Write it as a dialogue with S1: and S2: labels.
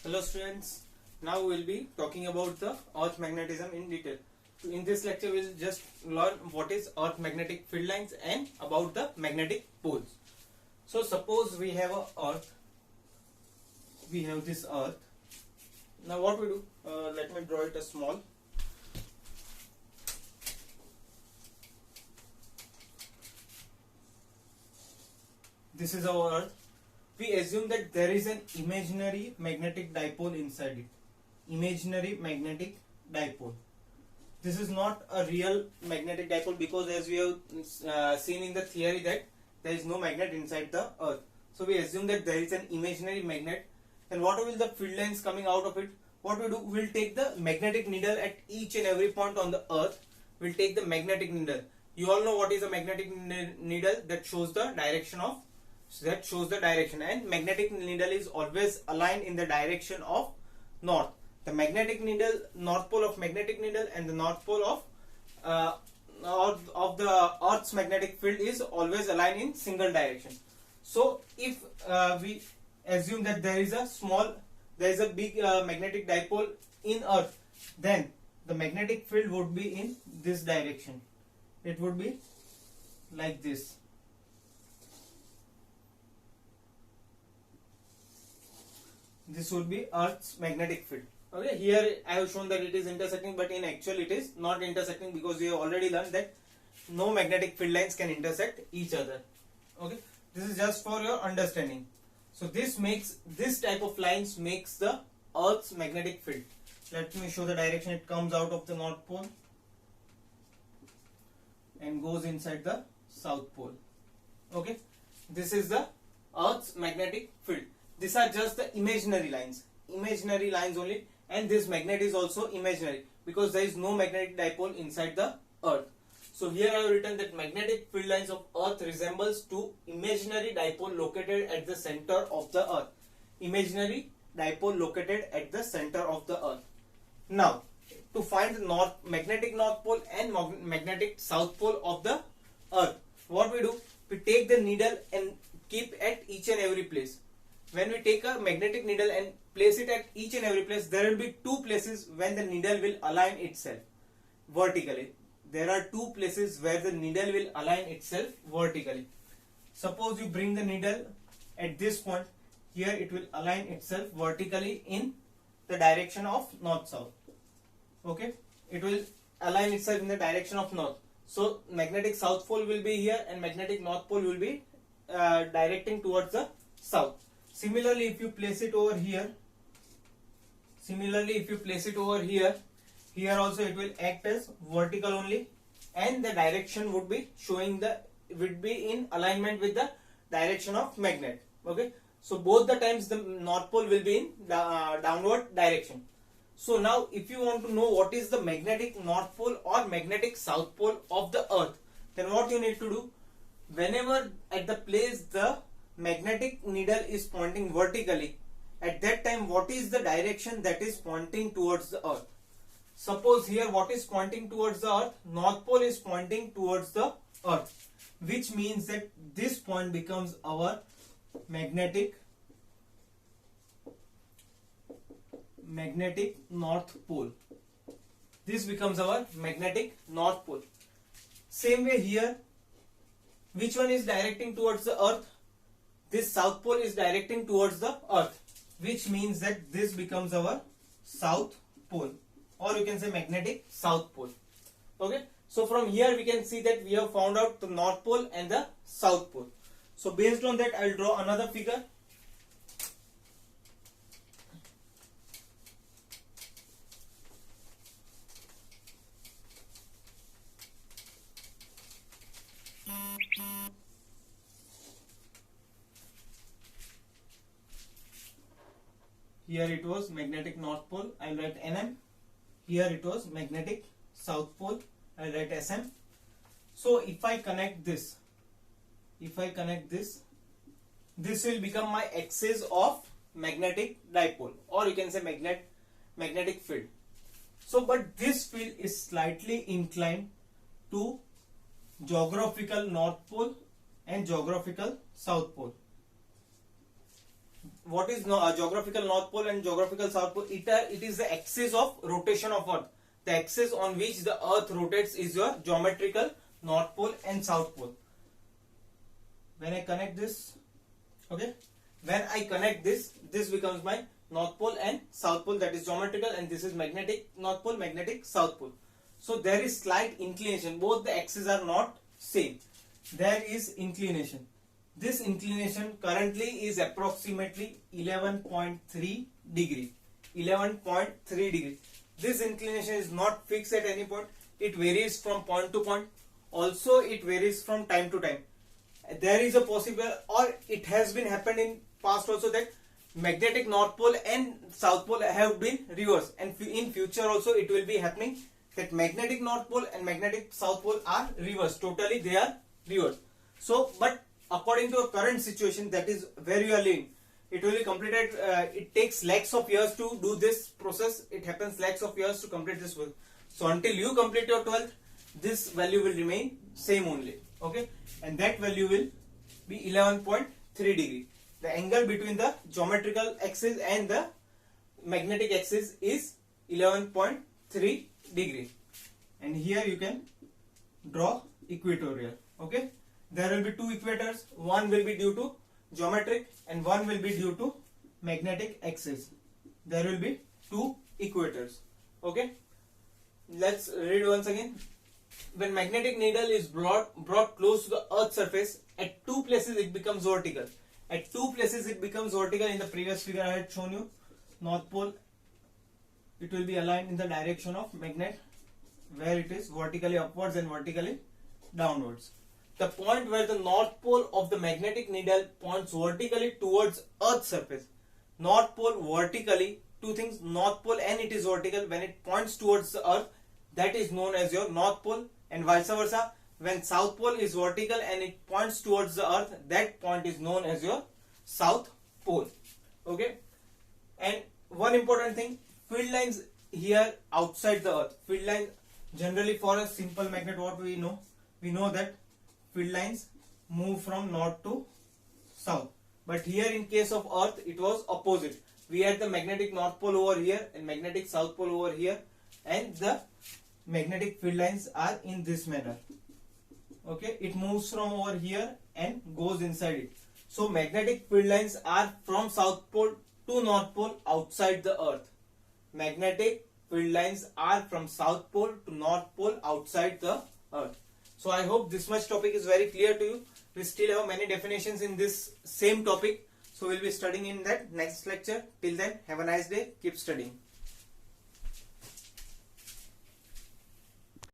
S1: Hello students, now we will be talking about the earth magnetism in detail. In this lecture we will just learn what is earth magnetic field lines and about the magnetic poles. So suppose we have this earth. Now what we do, let me draw it as small. This is our earth. We assume that there is an imaginary magnetic dipole inside it. Imaginary magnetic dipole. This is not a real magnetic dipole because as we have seen in the theory that there is no magnet inside the earth. So we assume that there is an imaginary magnet. And what will the field lines coming out of it? What we do, we'll take the magnetic needle at each and every point on the earth. We'll take the magnetic needle. You all know what is a magnetic needle? That shows the direction and magnetic needle is always aligned in the direction of north. The magnetic needle, north pole of magnetic needle and the north pole of the earth's magnetic field is always aligned in single direction. So if we assume that there is a big magnetic dipole in earth, then the magnetic field would be in this direction. It would be like this. This would be Earth's magnetic field. Okay, here I have shown that it is intersecting, but in actual it is not intersecting because we have already learned that no magnetic field lines can intersect each other. Okay, this is just for your understanding. So this type of lines makes the Earth's magnetic field. Let me show the direction. It comes out of the North Pole and goes inside the South Pole. Okay, this is the Earth's magnetic field. These are just the imaginary lines only, and this magnet is also imaginary because there is no magnetic dipole inside the earth. So here I have written that magnetic field lines of earth resembles to imaginary dipole located at the center of the earth. Imaginary dipole located at the center of the earth. Now to find the magnetic north pole and magnetic south pole of the earth, what we do, we take the needle and keep at each and every place. When we take a magnetic needle and place it at each and every place, there will be two places when the needle will align itself vertically. There are two places where the needle will align itself vertically. Suppose you bring the needle at this point, here it will align itself vertically in the direction of north-south. Okay, it will align itself in the direction of north. So magnetic south pole will be here and magnetic north pole will be directing towards the south. Similarly, if you place it over here, here also it will act as vertical only, and the direction would be in alignment with the direction of magnet. Okay, so both the times the north pole will be in downward direction. So now if you want to know what is the magnetic north pole or magnetic south pole of the earth, then what you need to do, whenever at the place the magnetic needle is pointing vertically, at that time what is the direction that is pointing towards the earth? Suppose here what is pointing towards the earth? North pole is pointing towards the earth, which means that this point becomes our magnetic north pole. This becomes our magnetic north pole. Same way here, which one is directing towards the earth? This south pole is directing towards the earth, which means that this becomes our south pole, or you can say magnetic south pole. Okay, so from here we can see that we have found out the north pole and the south pole. So based on that, I will draw another figure. Here it was magnetic north pole, I will write NM. Here it was magnetic south pole, I will write SM. So if I connect this, this will become my axis of magnetic dipole, or you can say magnetic field. So but this field is slightly inclined to geographical north pole and geographical south pole. what is geographical North Pole and geographical South Pole? It is the axis of rotation of Earth. The axis on which the Earth rotates is your geometrical North Pole and South Pole. When I connect this, okay, when I connect this becomes my North Pole and South Pole, that is geometrical, and this is magnetic North Pole, magnetic South Pole. So there is slight inclination. Both the axes are not same. There is inclination. This inclination currently is approximately 11.3 degree. 11.3 degree. This inclination is not fixed at any point. It varies from point to point. Also, it varies from time to time. There is a possible, or it has been happened in past also, that magnetic North Pole and South Pole have been reversed, and in future also it will be happening that magnetic North Pole and magnetic South Pole are reversed. Totally they are reversed. So, but according to a current situation, that is where you are living, it will be completed. It takes lakhs of years to do this process. It happens lakhs of years to complete this work. So until you complete your 12th, this value will remain same only. Okay, and that value will be 11.3 degree. The angle between the geometrical axis and the magnetic axis is 11.3 degree. And here you can draw equatorial. Okay, there will be two equators. One will be due to geometric and one will be due to magnetic axis. There will be two equators. Okay, let's read once again. When magnetic needle is brought close to the Earth's surface, at two places it becomes vertical. At two places it becomes vertical. In the previous figure I had shown you, North Pole, it will be aligned in the direction of magnet, where it is vertically upwards and vertically downwards. The point where the North Pole of the magnetic needle points vertically towards Earth's surface. North Pole vertically, two things, North Pole and it is vertical. When it points towards the Earth, that is known as your North Pole, and vice versa. When South Pole is vertical and it points towards the Earth, that point is known as your South Pole. Okay, and one important thing, field lines here outside the Earth. Field line, generally for a simple magnet, what we know that field lines move from north to south. But here in case of Earth, it was opposite. We had the magnetic North Pole over here and magnetic South Pole over here, and the magnetic field lines are in this manner. Okay, it moves from over here and goes inside it. So magnetic field lines are from South Pole to North Pole outside the Earth. Magnetic field lines are from South Pole to North Pole outside the Earth. So I hope this much topic is very clear to you. We still have many definitions in this same topic. So we'll be studying in that next lecture. Till then, have a nice day. Keep studying.